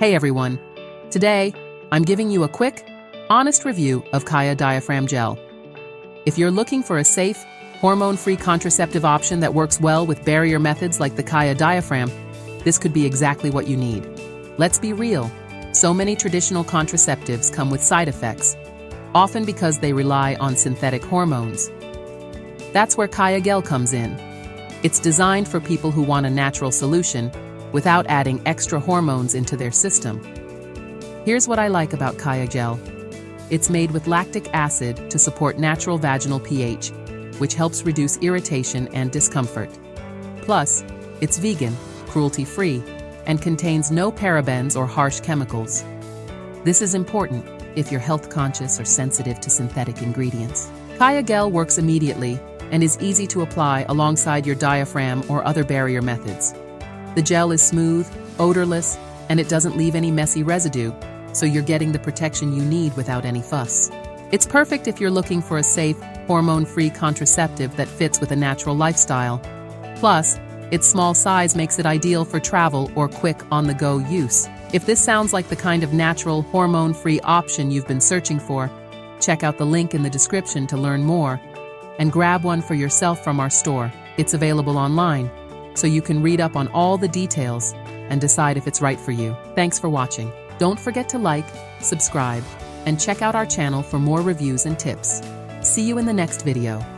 Hey everyone! Today, I'm giving you a quick, honest review of Caya Diaphragm Gel. If you're looking for a safe, hormone-free contraceptive option that works well with barrier methods like the Caya Diaphragm, this could be exactly what you need. Let's be real, so many traditional contraceptives come with side effects, often because they rely on synthetic hormones. That's where Caya Gel comes in. It's designed for people who want a natural solution without adding extra hormones into their system. Here's what I like about Caya Gel. It's made with lactic acid to support natural vaginal pH, which helps reduce irritation and discomfort. Plus, it's vegan, cruelty-free, and contains no parabens or harsh chemicals. This is important if you're health conscious or sensitive to synthetic ingredients. Caya Gel works immediately and is easy to apply alongside your diaphragm or other barrier methods. The gel is smooth, odorless, and it doesn't leave any messy residue, so you're getting the protection you need without any fuss. It's perfect if you're looking for a safe, hormone-free contraceptive that fits with a natural lifestyle. Plus, its small size makes it ideal for travel or quick on-the-go use. If this sounds like the kind of natural, hormone-free option you've been searching for, check out the link in the description to learn more and grab one for yourself from our store. It's available online, so you can read up on all the details and decide if it's right for you. Thanks for watching. Don't forget to like, subscribe, and check out our channel for more reviews and tips. See you in the next video.